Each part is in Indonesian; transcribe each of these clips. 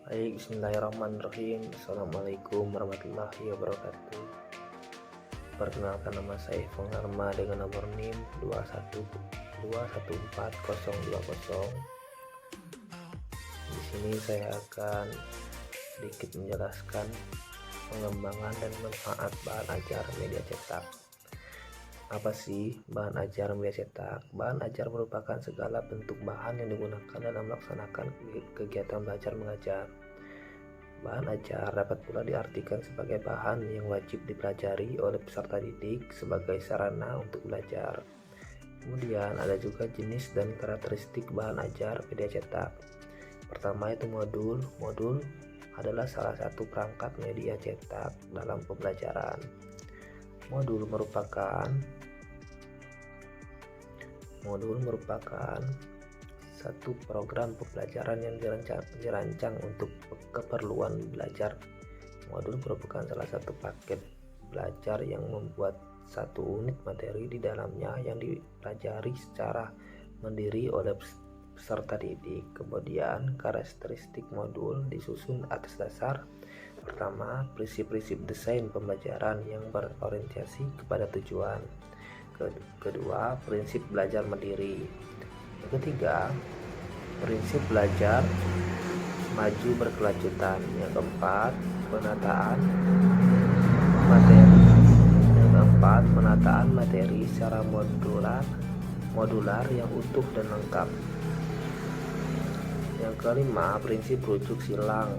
Baik, bismillahirrahmanirrahim. Assalamualaikum warahmatullahi wabarakatuh. Perkenalkan, nama saya Fongarma dengan nomor NIM 2144020. Di sini saya akan sedikit menjelaskan pengembangan dan manfaat bahan ajar media cetak. Apa sih bahan ajar media cetak? Bahan ajar merupakan segala bentuk bahan yang digunakan dalam melaksanakan kegiatan belajar mengajar. Bahan ajar dapat pula diartikan sebagai bahan yang wajib dipelajari oleh peserta didik sebagai sarana untuk belajar. Kemudian ada juga jenis dan karakteristik bahan ajar media cetak. Pertama itu modul. Modul adalah salah satu perangkat media cetak dalam pembelajaran. Modul merupakan satu program pembelajaran yang dirancang untuk keperluan belajar. Modul merupakan salah satu paket belajar yang membuat satu unit materi di dalamnya yang dipelajari secara mandiri oleh peserta didik. Kemudian karakteristik modul disusun atas dasar pertama, prinsip-prinsip desain pembelajaran yang berorientasi kepada tujuan. Kedua, prinsip belajar mandiri. Yang ketiga, prinsip belajar maju berkelanjutan. Yang keempat, penataan materi secara modular yang utuh dan lengkap. Yang kelima, prinsip rujuk silang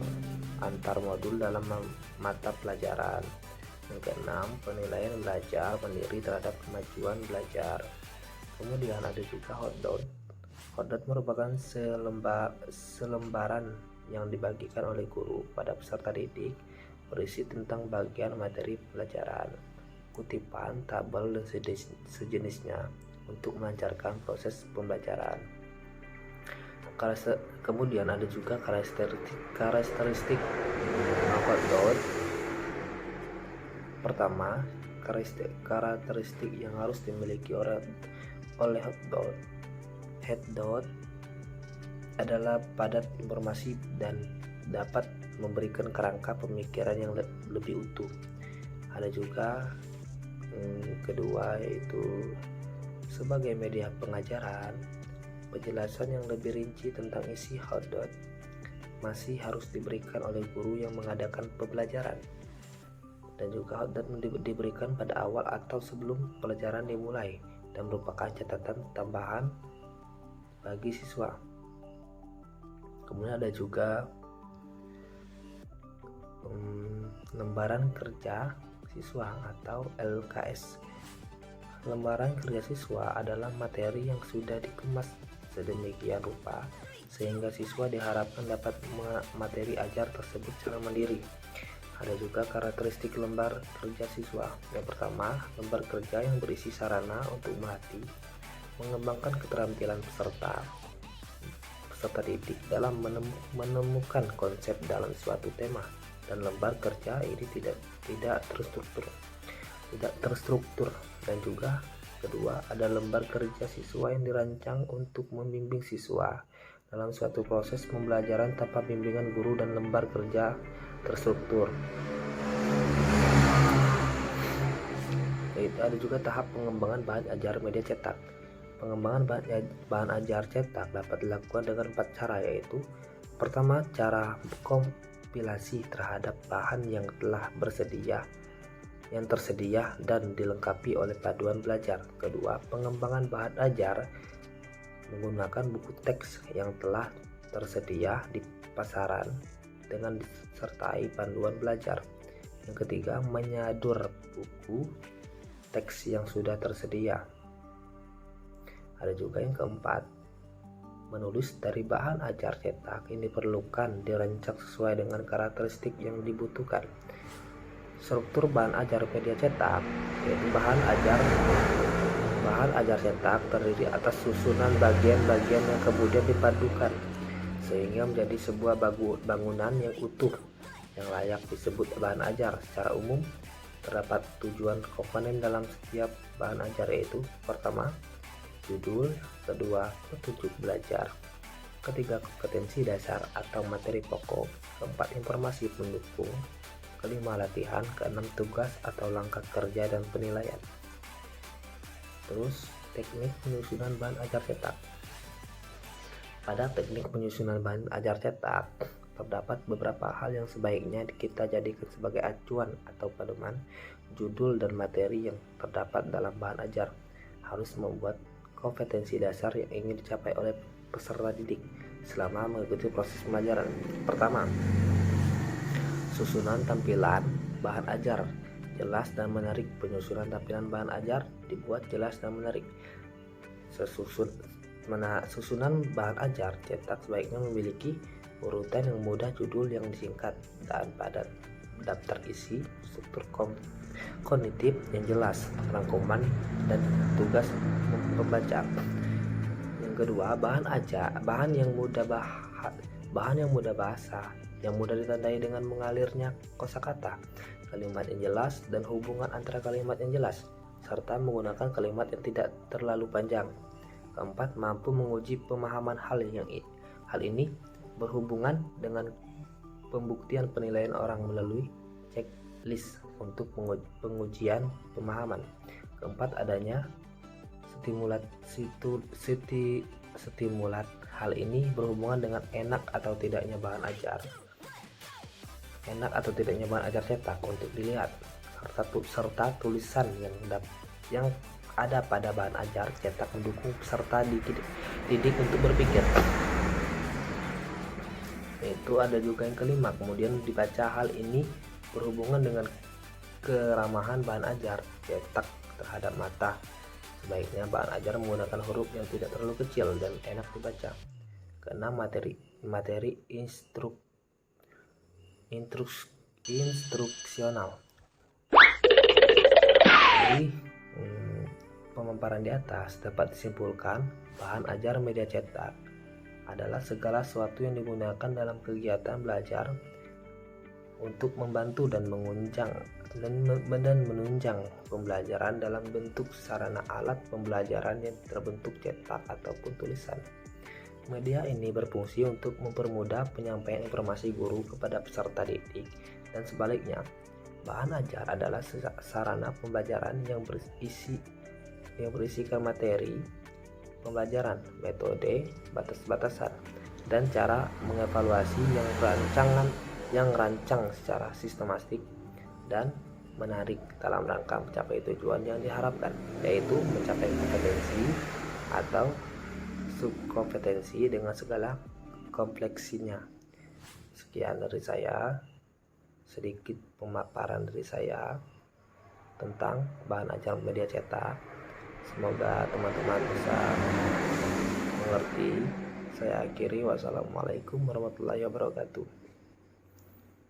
antar modul dalam mata pelajaran. Yang keenam, penilaian belajar mandiri terhadap kemajuan belajar. Kemudian ada juga hotdot. Hotdot merupakan selembaran yang dibagikan oleh guru pada peserta didik, berisi tentang bagian materi pelajaran, kutipan, tabel, dan sejenisnya untuk melancarkan proses pembelajaran. Kemudian ada juga karakteristik hotdot. Pertama, karakteristik yang harus dimiliki oleh hotdot adalah padat informasi dan dapat memberikan kerangka pemikiran yang lebih utuh. Ada juga kedua, yaitu sebagai media pengajaran, penjelasan yang lebih rinci tentang isi hotdot masih harus diberikan oleh guru yang mengadakan pembelajaran. Dan juga hotdot diberikan pada awal atau sebelum pelajaran dimulai dan merupakan catatan tambahan bagi siswa. Kemudian ada juga lembaran kerja siswa atau LKS. Lembaran kerja siswa adalah materi yang sudah dikemas sedemikian rupa sehingga siswa diharapkan dapat materi ajar tersebut secara mandiri. Ada juga karakteristik lembar kerja siswa. Yang pertama, lembar kerja yang berisi sarana untuk melatih, mengembangkan keterampilan peserta didik dalam menemukan konsep dalam suatu tema. Dan lembar kerja ini tidak terstruktur. Dan juga kedua, ada lembar kerja siswa yang dirancang untuk membimbing siswa dalam suatu proses pembelajaran tanpa bimbingan guru, dan lembar kerja terstruktur. Ada juga tahap pengembangan bahan ajar media cetak. Pengembangan bahan ajar cetak dapat dilakukan dengan 4 cara, yaitu pertama, cara kompilasi terhadap bahan yang tersedia dan dilengkapi oleh panduan belajar. Kedua, pengembangan bahan ajar menggunakan buku teks yang telah tersedia di pasaran dengan disertai panduan belajar. Yang ketiga, menyadur buku teks yang sudah tersedia. Ada juga yang keempat, menulis dari bahan ajar cetak. Ini diperlukan dirancang sesuai dengan karakteristik yang dibutuhkan. Struktur bahan ajar media cetak, yaitu bahan ajar cetak terdiri atas susunan bagian-bagian yang kemudian dipadukan sehingga menjadi sebuah bangunan yang utuh yang layak disebut bahan ajar. Secara umum terdapat tujuan komponen dalam setiap bahan ajar, yaitu pertama, judul, kedua, petunjuk belajar, ketiga kompetensi dasar atau materi pokok, keempat informasi pendukung, kelima latihan, keenam tugas atau langkah kerja dan penilaian. Terus teknik penyusunan bahan ajar cetak. Pada teknik penyusunan bahan ajar cetak terdapat beberapa hal yang sebaiknya kita jadikan sebagai acuan atau pedoman. Judul dan materi yang terdapat dalam bahan ajar harus membuat kompetensi dasar yang ingin dicapai oleh peserta didik selama mengikuti proses pembelajaran. Pertama, susunan tampilan bahan ajar jelas dan menarik. Penyusunan tampilan bahan ajar dibuat jelas dan menarik. Susunan bahan ajar cetak sebaiknya memiliki urutan yang mudah, judul yang disingkat dan padat, daftar isi, struktur kognitif yang jelas, rangkuman dan tugas pembaca. Yang kedua, bahan yang mudah bahasa, yang mudah ditandai dengan mengalirnya kosakata, kalimat yang jelas dan hubungan antara kalimat yang jelas, serta menggunakan kalimat yang tidak terlalu panjang. Keempat, mampu menguji pemahaman hal ini berhubungan dengan pembuktian penilaian orang melalui checklist untuk pengujian pemahaman. Keempat, adanya stimulat. Hal ini berhubungan dengan enak atau tidaknya bahan ajar cetak untuk dilihat, serta tulisan yang ada pada bahan ajar cetak mendukung peserta didik untuk berpikir. Itu ada juga yang kelima, kemudian dibaca. Hal ini berhubungan dengan keramahan bahan ajar cetak terhadap mata. Sebaiknya bahan ajar menggunakan huruf yang tidak terlalu kecil dan enak dibaca. Keenam, materi instruksional. Dari pemaparan di atas dapat disimpulkan bahan ajar media cetak adalah segala sesuatu yang digunakan dalam kegiatan belajar untuk membantu dan menunjang pembelajaran dalam bentuk sarana alat pembelajaran yang terbentuk cetak ataupun tulisan. Media ini berfungsi untuk mempermudah penyampaian informasi guru kepada peserta didik dan sebaliknya. Bahan ajar adalah sarana pembelajaran yang berisikan materi pembelajaran, metode, batas-batasan, dan cara mengevaluasi yang rancang secara sistematik dan menarik dalam rangka mencapai tujuan yang diharapkan, yaitu mencapai kompetensi atau subkompetensi dengan segala kompleksinya. Sekian dari saya, sedikit pemaparan dari saya tentang bahan ajar media cetak. Semoga teman-teman bisa mengerti. Saya akhiri, wassalamualaikum warahmatullahi wabarakatuh.